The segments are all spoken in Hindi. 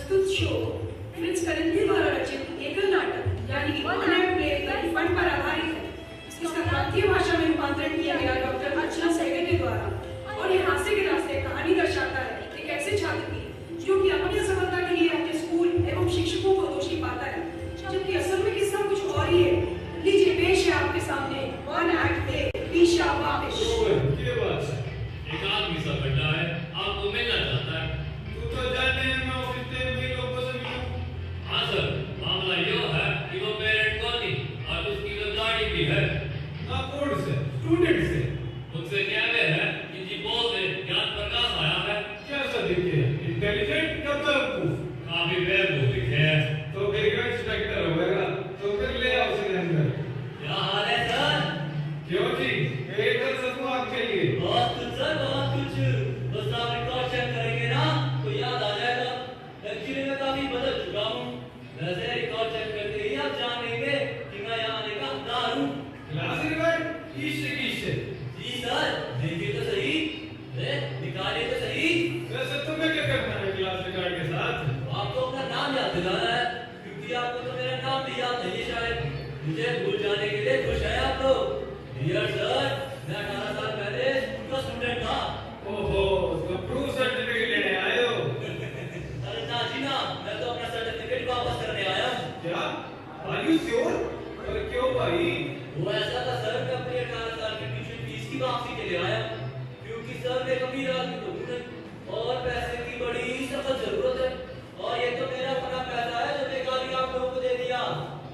प्रस्तुत शो फ्रिट्ज करंदी द्वारा रचित एकल नाटक यानी वन एक्ट प्ले फंड पर आधारित है। इसका भारतीय भाषा में रूपांतरण किया गया डॉक्टर अर्चना सहगल के द्वारा और ये हास्य के रास्ते कहानी दर्शाता है एक ऐसे छात्र की जो कि अपनी असफलता के लिए अपने स्कूल एवं शिक्षकों को दोषी पाता है, जबकि असल में किस्सा कुछ और ही है। लीजिए पेश है आपके सामने वन एक्ट प्ले पीछा वापिस। ये बात है, एक आदमी सा बैठा है, आपको मिलना चाहता है। तू तो जाने मैं ऑफिस में भी लोगों से मिलूं। हाँ सर, मामला ये है कि वो पेरेंट कॉलोनी और उसकी जो गाड़ी भी है ना कोड से स्टूडेंट से मुझसे कहते हैं कि जी बॉस से ज्ञान प्रकाश आया है। कैसा दिखे? इंटेलिजेंट या बेवकूफ? काफी बेवकूफ दिखे है। तो फिर इंस्पेक्टर होगा तो फिर ले आओ उसे अंदर। क्या हाल है सर? क्यों जी, एक कर सकूं आपके लिए? बहुत कुछ सर, बहुत कुछ। बस आप रिकॉर्ड चेक करेंगे ना तो याद आ जाएगा। एक्चुअली मैं काफी बदल चुका हूँ। वैसे रिकॉर्ड चेक करते ही आप जानेंगे कि मैं यहाँ आने का हकदार हूँ। क्लास रिकॉर्ड किससे? जी सर, देखिए तो सही। निकालिए तो सही। वैसे तुम्हें क्या करना है क्लास रिकॉर्ड के साथ? आपको अपना नाम याद दिलाना है, क्योंकि आपको तो मेरा नाम भी याद नहीं है शायद। मुझे भूल जाने के लिए खुश है आप लोग। डियर सर, मैं 18 साल पहले स्कूल का स्टूडेंट था। ओहो, तो प्रूफ सर्टिफिकेट लेने आए हो? अरे ना जी ना, मैं तो अपना सर्टिफिकेट वापस करने आया हूँ। क्या? Are you sure? और क्यों भाई? वो ऐसा था सर, मैं अपनी 18 साल की ट्यूशन फीस की वापसी के लिए आया हूँ, क्योंकि सर मैं अमीर आदमी तो हूँ नहीं और पैसे की बड़ी सख्त जरूरत है। और ये तो मेरा अपना पैसा है जो बेकारी आप लोगों को दे दिया।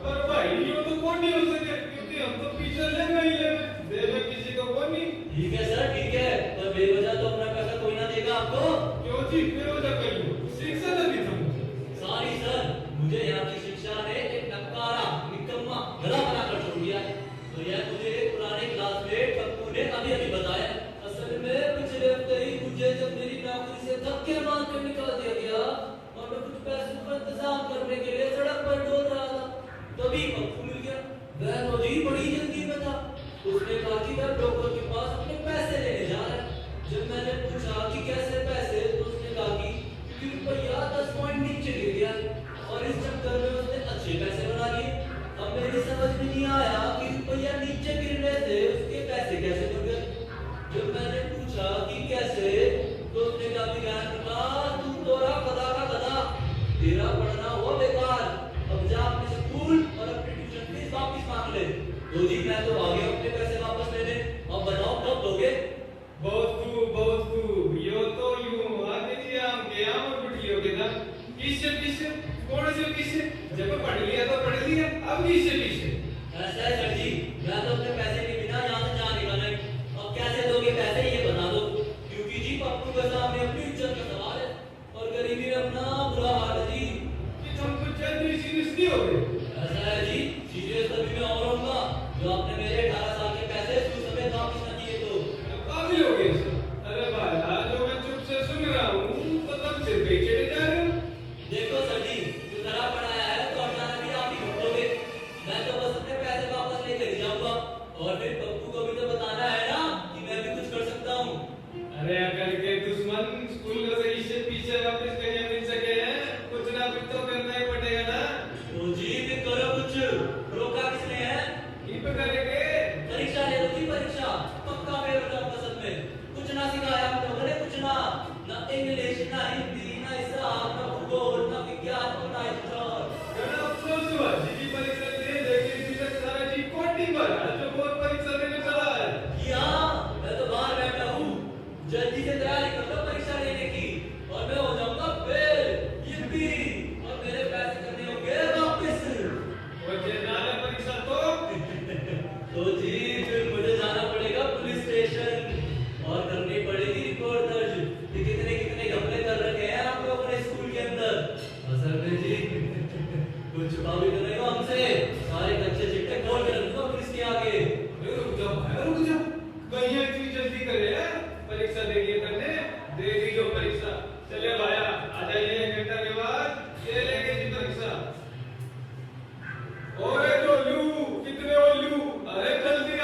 पर भाई ये तो कौन नहीं हो सके, क्योंकि हम तो पीछे ले नहीं ले देवे किसी को कौन नहीं। ठीक है सर, ठीक है, पर बेवजह तो अपना पैसा कोई ना देगा आपको। क्यों जी, बेवजह कर लो, शिक्षा नहीं था मुझे। सॉरी सर, मुझे यहाँ की शिक्षा ने एक नकारा निकम्मा गधा बनाकर छोड़ दिया है। तो यह मुझे पुराने क्लासमेट पप्पू ने अभी अभी बताया। असल में पिछले हफ्ते ही मुझे जब मेरी नौकरी से धक्के मार कर निकाल दिया गया और मैं कुछ पैसों का इंतजाम करने के लिए सड़क पर डोल रहा था, तभी पप्पू मिल गया। वह तो जी बड़ी जल्दी में था। उसने कहा कि वह ब्रोकर के पास अपने पैसे लेने जा रहा है। जब मैंने पूछा कि कैसे पैसे, तो उसने कहा कि रुपया 10 पॉइंट नीचे गिर गया और इस चक्कर में उसने अच्छे पैसे बना लिए। अब मेरी समझ में नहीं आया कि रुपया नीचे गिरने से उसके पैसे कैसे जुड़ गए। जब मैंने पूछा कि कैसे, तो उसने कहा कि ज्ञान प्रकाश, तू तो रहा गधा का गधा, तेरा पढ़ना हुआ बेकार। अब जा अपने स्कूल और अपनी ट्यूशन फीस वापस मांग ले। तो जी मैं तो आ गया अपने पैसे वापस लेने। अब बताओ कब दोगे? बहुत खूब, यो तो यूं आगे जी आम के आम और गुटियों के दाम। किससे कौन से किससे? जब पढ़ लिया तो पढ़ लिया, अब किससे? ऐसा है सर जी, मैं तो अपने पैसे के बिना यहाँ से जाने का नहीं। अब कैसे दोगे पैसे ये बता दो, क्योंकि जी पप्पू के सामने अपनी इज्जत का सवाल है और गरीबी में अपना बुरा हाल है जी। कि तुम कुछ जल्दी सीरियस नहीं हो गए? ऐसा है जी, सीरियस तभी मैं और होऊंगा जो आपने मेरे 18 साल के पैसे सूद समेत वापस न किए तो। काबिल हो गए सर। अरे भाई जो मैं चुप से सुन रहा हूँ तो तब से पीछे जा रहे हो। देखो सर जी, जो धरा पढ़ाया है तो अठारह भी आप ही भुगतोगे। मैं तो बस अपने पैसे वापस लेकर ही जाऊंगा और फिर पप्पू को भी तो बताना है ना कि मैं भी कुछ कर सकता हूँ। अरे अकल के दुश्मन, स्कूल का सही से पीछे वापस कहीं मिल सके हैं, कुछ ना कुछ तो करना ही पड़ेगा ना। तो जी फिर करो कुछ, रोका किसने है? ये पे करेंगे। परीक्षा ले लो जी, परीक्षा पक्का फेल हो जाऊंगा सब में। कुछ ना सिखाया हम लोगों ने, कुछ ना इंग्लिश, ना हिंदी, ना हिसाब, ना भूगोल, ना विज्ञान, ना इतिहास। बड़ा अफसोस हुआ जी परीक्षा दे लेकिन अभी तक सारा जी कोटी पर है जो बोर्ड परीक्षा देने चला है। कि हाँ, मैं तो बाहर बैठा हूँ। जल्दी से तैयारी कर लो परीक्षा लेने की और मैं हो जाऊंगा फेल। yippee! और मेरे पैसे करने होंगे वापस। और ये नाले परीक्षा तो जी फिर मुझे जाना पड़ेगा पुलिस स्टेशन और करनी पड़ेगी रिपोर्ट दर्ज कि कितने घपले कर रखे हैं आप लोगों ने स्कूल के अंदर। असल में जी कुछ छुपा भी तो नहीं हो हमसे। सारे कच्चे चिट्टे खोल के रखूंगा पुलिस के आगे। रुक जा कहीं इतनी जल्दी करे हैं? परीक्षा देगी करने दे दी जो परीक्षा। चले भाया आ जाइए 1 घंटा के बाद ये लेंगे जी परीक्षा। ओए जो लू कितने हो लू, अरे जल्दी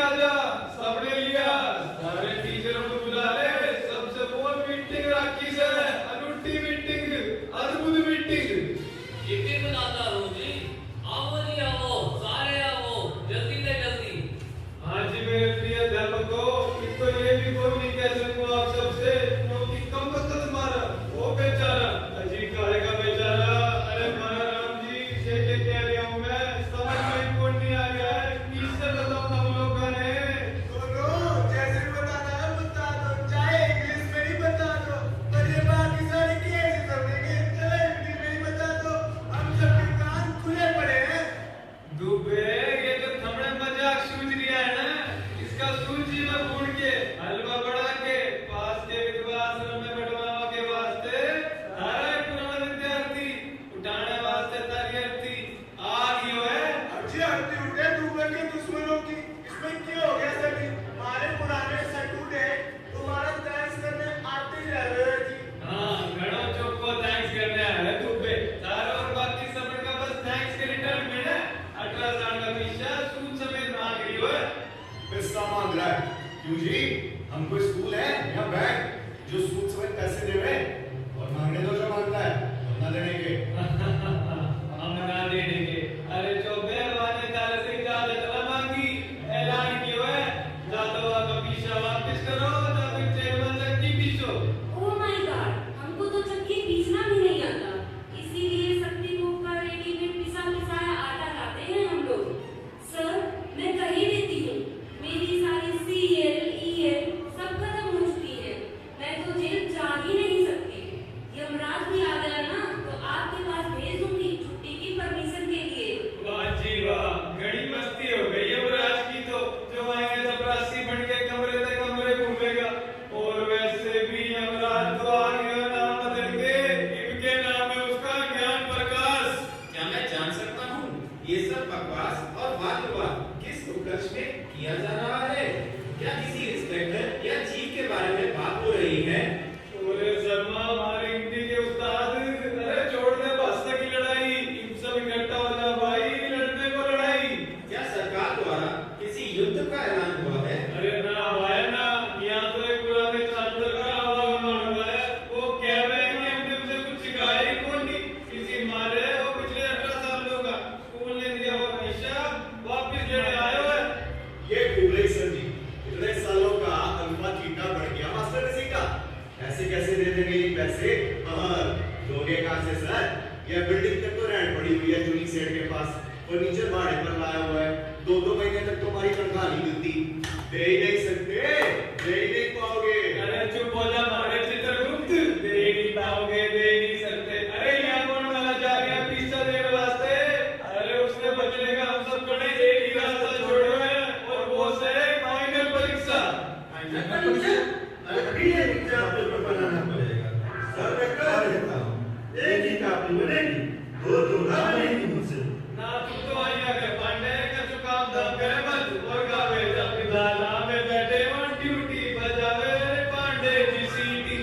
अच्छी आरती उठे दूबर के दुश्मनों की। इसमें क्या हो गया सर जी? हमारे पुराने सटूटे तुम्हारा थैंक्स करने आते ही रह रहे जी। हाँ, घड़ों चौक को थैंक्स करने आया है तू बे। तारा और बाकी सबड़ का बस थैंक्स के रिटर्न में है। 18 साल का पीछा सूद समेत मांग रही हो। पैसा मांग रहा है क्यों जी? हम कोई स्कूल है या बैंक जो सूद समेत पैसे देवे? और मांगने दो जो मांगता है, हम ना देने के। हम ना देने के। अरे चौबे वाले तारे से इजाजत चला मांगी, ऐलान किया है। जातो का पीछा वापस करो, तो फिर चेयरमैन तक की पीछो। ओह माय गॉड, हमको तो चक्की पीसना भी नहीं आता, इसीलिए शक्ति को का रेडीमेड पिसा पिसाया आटा लाते हैं हम लोग। सर, मैं कह ही देती हूँ, मेरी सारी CL, EL सब खत्म हो चुकी है। मैं तो जेल जा ही नहीं सकती। यमराज भी आ गया ना, तो आपके पास भेज दूंगी छुट्टी की परमिशन के लिए। वाह जी वाह, घड़ी मस्ती हो गई यमराज की तो। जो आएंगे चपरासी बन के कमरे से कमरे घूमेगा। और वैसे भी यमराज तो आ गया नाम बदल के, इनके नाम है उसका ज्ञान प्रकाश। क्या मैं जान सकता हूँ ये सब बकवास और वाद विवाद किस उपलक्ष्य में किया जा रहा है? क्या किसी इंस्पेक्टर या चीफ के बारे में बात हो रही है? अरे शर्मा, हमारे हिंदी के उस्ताद, अरे छोड़ दे भाषा की लड़ाई, इन सब इकट्ठा हो जा भाई, लड़ने को लड़ाई। क्या सरकार द्वारा किसी युद्ध का ऐलान हुआ है? अरे ना भाई ना, यहाँ तो एक पुराने छात्र का आवागमन हुआ है। वो कह रहे हैं कि हमने उसे कुछ सिखाया ही कौन नहीं, किसी मारे वो पिछले 18 सालों का स्कूल ने दिया वो पैसा वापिस लेने आए हुए। ये भूल गई सर जी, इतने सालों का अल्फा थीटा बढ़ गया मास्टर ने सीखा। ऐसे कैसे दे देंगे ये पैसे? हाँ, दोगे कहाँ से सर? ये बिल्डिंग तक तो रेंट पड़ी हुई है जूनी सेठ के पास, फर्नीचर भाड़े पर लाया हुआ है। 2-2 महीने तक तुम्हारी तनख्वाह नहीं मिलती। दे ही नहीं सकते, दे ही नहीं पाओगे। अरे चुप हो जा हमारे चित्रगुप्त, दे नहीं पाओगे, दे नहीं सकते। अरे यहाँ कौन वाला जा गया पिस्ता देने वास्ते? अरे उसने बचने का हम सब कड़े एक ही रास्ता छोड़े हुए हैं, और वो से फाइनल परीक्षा। अभी ये एग्जाम पेपर बनाना पड़ेगा। सर मैं कह देता हूँ, एक ही कॉपी बनेगी, दो ना बनेगी मुझसे। ना तू तो आया के पांडे का जो काम धाम करे मत, और गावे अपनी दाला में बैठे वन ड्यूटी बजावे पांडे जी सीटी।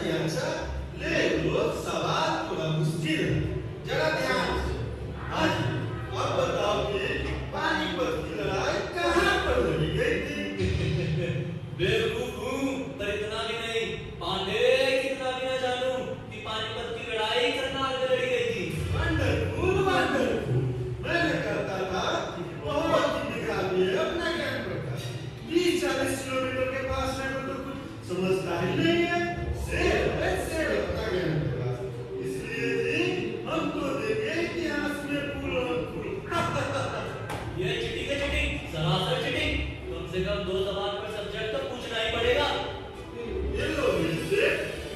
जी अच्छा, लेकिन सवाल थोड़ा मुश्किल है। जरा ध्यान से। हाँ जी, अब बताओ कि पानीपत की लड़ाई कहाँ पर लड़ी गई थी? बेवकूफ हूँ, पर इतना भी नहीं। पांडे कितना भी ना जानूं कि पानीपत की लड़ाई करनाल में लड़ी गई थी। Wonderful, wonderful. मैंने कहता था कि बहुत ही निकाली है अपना ज्ञान प्रकाश। 30-40 किलोमीटर के पास रहकर तो कुछ समझता ही नहीं है। शेर अपना ज्ञान प्रकाश। इसलिए जी हम तो देंगे इतिहास में फूल और फूल। ये चिटिंग है, चिटिंग, सरासर चिटिंग। कम से कम 2 सवाल पर सब्जेक्ट तो पूछना ही पड़ेगा। ये लो मुझसे,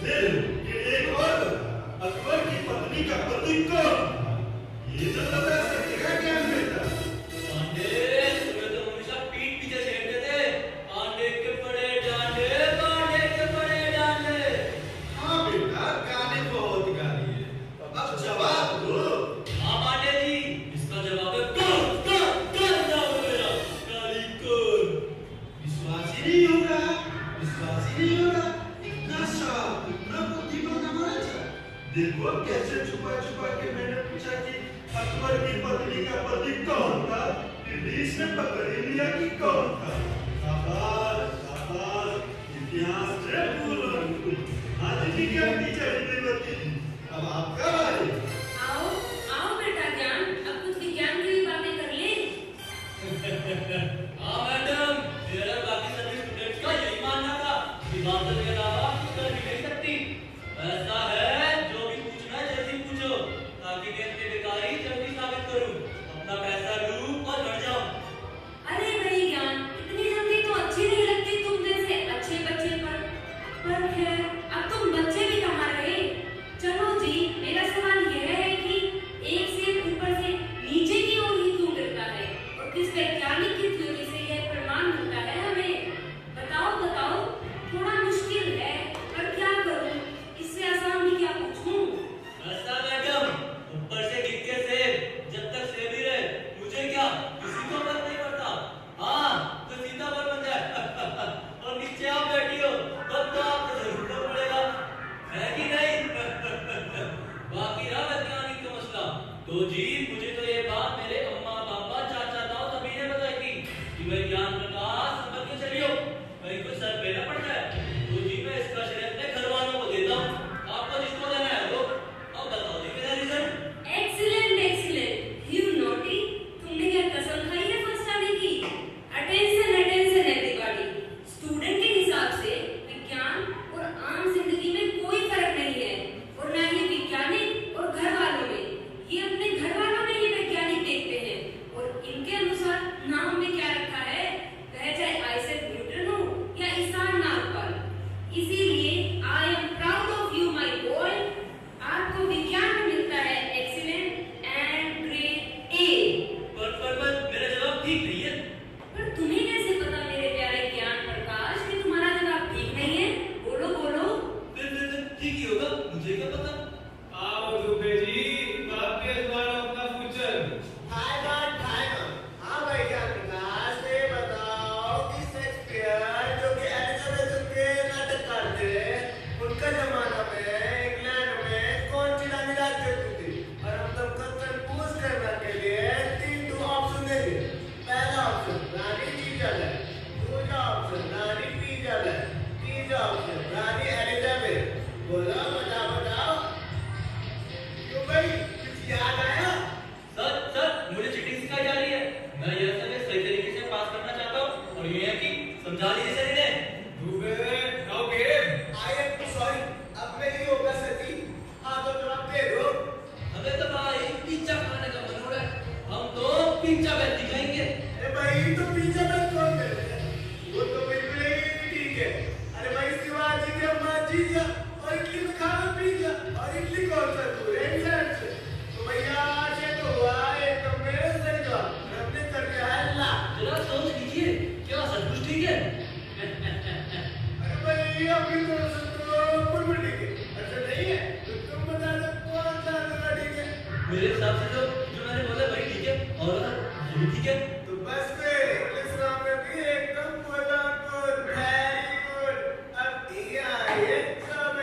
ले लो। ये एक और बता, अकबर की पत्नी का पति कौन था? ये तो बता सकेगा ज्ञान बेटा। पांडे, तुम्हें तो हमेशा पीठ पीछे छेड़ते थे। पांडे के बड़े डांडे, पांडे के बड़े डांडे। हाँ बेटा, गाने बहुत गाली है। अब जवाब दो। हाँ पांडे जी, इसका जवाब है कौन नाम है मेरा, कालीकोर। विश्वास ही नहीं होगा, विश्वास ही नहीं होगा। इतना शार्प, इतना बुद्धिमान हमारा था। देखो कैसे छुपा छुपा के मैंने पूछा कि अकबर की पत्नी का पति कौन था? फिर इसने पकड़ ही लिया कि कौन था। शाबाश, शाबाश। इतिहास से फूल और फूल। आज जी क्या टीचर श्रीमती जी, अब आपका बारी। आओ आओ बेटा ज्ञान, अब कुछ विज्ञान की भी बातें कर ले। हाँ मैडम, मेरा बाकी सभी स्टूडेंट्स का यही मानना था कि बादल के अलावा कुछ कर भी नहीं सकती। ऐसा है, जो भी पूछना है जल्दी पूछो, ताकि मैं अपने बेकारी जल्दी साबित करूं, अपना पैसा लूं और लड़ जाऊं। अरे भाई ज्ञान, इतनी जल्दी तो अच्छी नहीं लगती तुम जैसे अच्छे बच्चे पर खैर अब तुम बच्चे भी कहाँ रहे। चलो जी, मेरा सवाल यह है कि एक सेब ऊपर से नीचे की ओर ही क्यों गिरता है और किस वैज्ञानिक की थ्योरी से यह प्रमाण मिलता है हमें? बताओ बताओ। थोड़ा मुश्किल है, पर क्या करूं, इससे आसान भी क्या पूछूं? ऐसा मैडम, ऊपर से गिर के सेब, जब तक सेब ही रहे, मुझे क्या, किसी को फर्क नहीं पड़ता। हाँ, तो सीधा पर बन जाए और नीचे आप बैठी हो, तब तो आपको जरूर पड़ेगा, है कि नहीं? बाकी रहा वैज्ञानिक का मसला, तो जी मुझे तो ये बात मेरे अम्मा पापा चाचा ताऊ सभी ने बताई थी कि वैज्ञान प्रकाश समझ के चलियो, कहीं कुछ सर पे न पड़ जाए। तो जी मैं इसका श्रेय अपने घर वालों को देता हूँ, आपको जिसको देना है वो। अब बताओ जी मेरा reason. Excellent excellent, you naughty, तुमने क्या कसम खाई है फर्स्ट आने की? Attention attention everybody. स्टूडेंट के हिसाब से विज्ञान और आम जिंदगी में कोई फर्क नहीं है, और ना ही वैज्ञानिक और घर वालों में। ये अपने घर वालों में ही वैज्ञानिक देखते हैं, और इनके अनुसार नाम में क्या रखा है, वह चाहे आइजैक न्यूटन हो या ईसान नागपाल। इसीलिए I am proud of you my boy. आपको विज्ञान में मिलता है एक्सीलेंट एंड ग्रेड ए। पर मेरा जवाब ठीक नहीं है। पर तुम्हें कैसे पता मेरे प्यारे ज्ञान प्रकाश कि तुम्हारा जवाब ठीक नहीं है? बोलो बोलो। फिर ठीक ही होगा, मुझे क्या पता। आओ दुबे जी, आपके द्वारा अपना फ्यूचर। हाँ भाई क्या प्रकाश, ये बताओ कि शेक्सपियर जो कि एलिजाबेथ के नाटककार थे, उनका जमाना में इंग्लैंड में कौन सी रानी राज करती थी? और हम तुमको कंफ्यूज करने के लिए 3 ऑप्शन देंगे। पहला ऑप्शन रानी इलिजाबेथ, दूसरा ऑप्शन रानी इलिजाबेथ, तीसरा ऑप्शन रानी एलिजाबेथ। बोलो बताओ बताओ। क्यों भाई, कुछ याद आया? सर मुझे चीटिंग सिखाई जा रही है। मैं यह सब सही तरीके से पास करना चाहता हूँ, और ये है कि समझा लीजिए सर इन्हें। Dubey, now game. I am sorry, अब मैं नहीं होगा सची। हाँ तो जवाब दे दो। हमें तो भाई पिज्जा खाने का मन हो रहा है, हम तो पिज्जा बैठ दिखाएंगे। अरे भाई तो पिज्जा में कौन कर रहा है? वो तो बिल्कुल ही ठीक है। अरे भाई शिवाजी के माँ जीजा और इडली में खाना पिज्जा, और इडली कौन सा दूर है इंग्लैंड से? तो भैया आज ये तो हुआ एक तो मेरे सही जवाब, हमने कर दिया है ला। जरा सोच लीजिए, क्या सब कुछ ठीक है? अरे भाई अभी तो बिल्कुल ठीक है। अच्छा नहीं है तो तुम बता दो कौन सा जरा ठीक है? मेरे हिसाब से तो जो मैंने बोला वही ठीक है, और ये भी ठीक है। तो बस फिर इंग्लिश नाम में भी एकदम गुड, वेरी गुड। अब ये आई है सब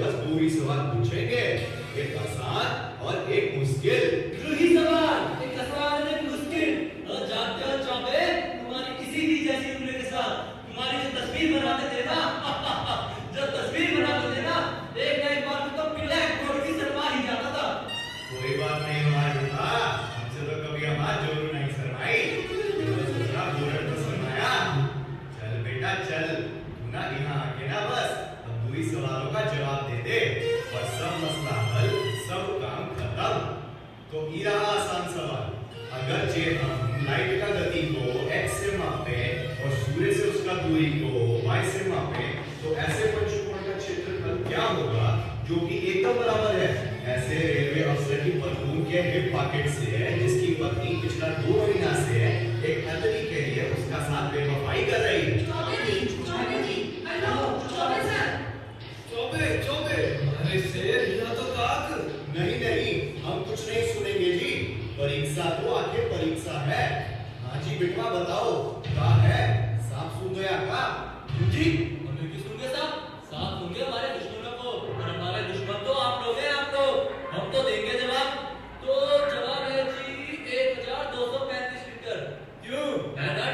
बस दो ही सवाल पूछेंगे, एक आसान और एक मुश्किल। दो ही सवाल, एक आसान और एक मुश्किल। और जानते हो चौबे, तुम्हारी किसी भी जैसी उम्र के साथ तुम्हारी जो तस्वीर बनाते थे ना जो तस्वीर बनाते थे ना, एक ना एक बार तो ब्लैक बोर्ड की सरवा ही जाता था। कोई बात नहीं हमारे बेटा, हमसे तो कभी हमारा जोर नहीं शर्माई, दूसरा बोर्ड तो शर्माया। चल बेटा चल, तू ना यहाँ आके ना बस अब दो ही सवालों का जवाब दे दे और सब मसला हल, सब काम खत्म। तो ये रहा आसान सवाल, अगर जे हम लाइट का गति को x से मापे और सूर्य से उसका दूरी को y से मापे, तो ऐसे पंचकोण का क्षेत्रफल क्या होगा जो कि एकदम बराबर है ऐसे रेलवे अफसर की बलून के हिप पॉकेट से है, जिसकी पत्नी पिछला 2 महीना से एक अतरी के लिए उसका साथ बेवफाई कर रही है। चौबे जी, हेलो, चौबे सर। चौबे अरे शेर यहाँ तो ताक। नहीं नहीं, हम कुछ नहीं सुनेंगे जी, परीक्षा तो आखिर परीक्षा है। हाँ जी बेटवा बताओ क्या है, सांप सूंघ गया का? जी हमें किस होंगे साहब? साथ होंगे हमारे दुश्मनों को, और हमारे दुश्मन तो आप लोग हैं। आप तो हम तो देंगे जवाब। तो जवाब है जी 1235 लीटर। क्यों है ना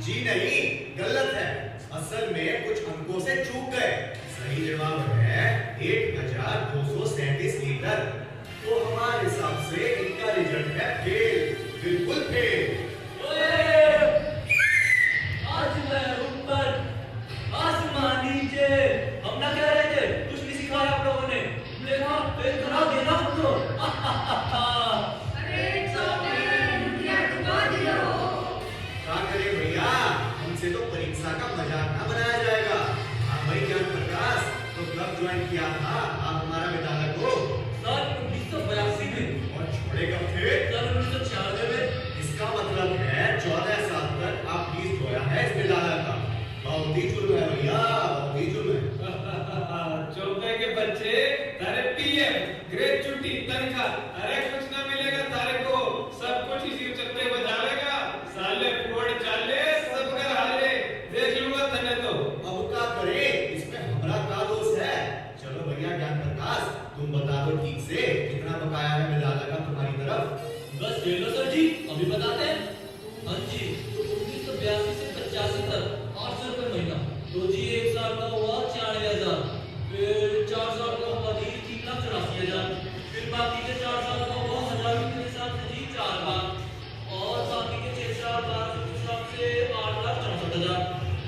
जी नहीं, गलत है, असल में कुछ अंकों से चूक गए। सही जवाब है 1237 लीटर। तो हमारे हिसाब से इनका रिजल्ट है फेल, बिल्कुल फेल। आज मैं ऊपर आसमान नीचे, हम ना कह रहे थे कुछ नहीं सिखाया आप लोगों ने, लेना फेल करा देना हमको। अरे चौबे, क्या डुबा दिया हो? क्या करें भैया, हमसे तो परीक्षा का मजाक ना बनाया जाएगा। हाँ भाई ज्ञान प्रकाश, तो कब ज्वाइन किया था आप हमारा विद्यालय को? साल 1982 में। और छोड़े कब थे? साल 1996 में। इसका मतलब है 14 साल तक आप फीस धोया है इस विद्यालय का। बहुत ही जुल्म है भैया, बहुत ही जुल्म है। चौबे के बच्चे तारे पीएम ग्रेचुटी तनख्वाह, अरे कुछ ना मिलेगा तारे को, सब कुछ इसी चक्के बजा लेगा। साले फुट चाले सब कर हाले, देख लूंगा तने तो। अब क्या करे, इसमें हमारा क्या दोष है? चलो भैया ज्ञान प्रकाश, तुम बता दो ठीक से कितना बकाया है विद्यालय का तुम्हारी तरफ? बस ले लो सर जी, अभी बताते हैं। हाँ जी, तो 1982 से 85 तक 800 रुपए महीना। तो जी एक साल का हुआ 96,000, फिर 4 साल का हुआ जी 3,84,000, फिर बाकी के 4 साल का हुआ हजारों के हिसाब से जी 4 लाख, और बाकी के 6 साल 1200 के हिसाब से 8,64,000,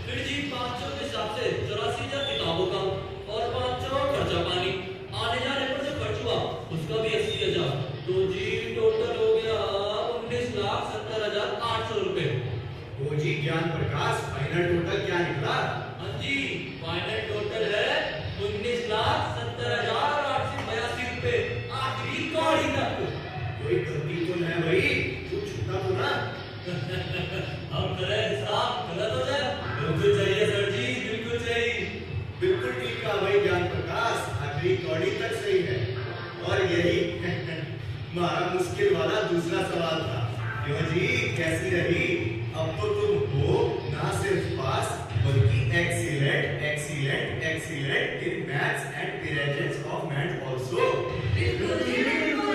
फिर जी 500 के हिसाब से 84,000 किताबों का, और 500 खर्चा पानी, आने जाने पर जो खर्च हुआ उसका भी 80,000। तो जी टोटल हो गया 19,70,800 रुपए। तो जी ज्ञान प्रकाश फाइनल टोटल क्या निकला? हाँ जी, फाइनल टोटल है 19,70,882 रुपए, आखिरी कौड़ी तक। कोई गलती तो नहीं भाई, कुछ छूटा तो ना? हम करें हिसाब गलत हो जाए? बिल्कुल चाहिए सर जी, बिल्कुल चाहिए। बिल्कुल ठीक कहा भाई ज्ञान प्रकाश, आखिरी कौड़ी तक सही है। और यही हमारा मुश्किल वाला दूसरा सवाल था। क्यों जी, कैसी रही? अब तो तुम हो ना सिर्फ पास, बल्कि excellent excellent excellent in maths and presence of math also. बिल्कुल जी, बिल्कुल।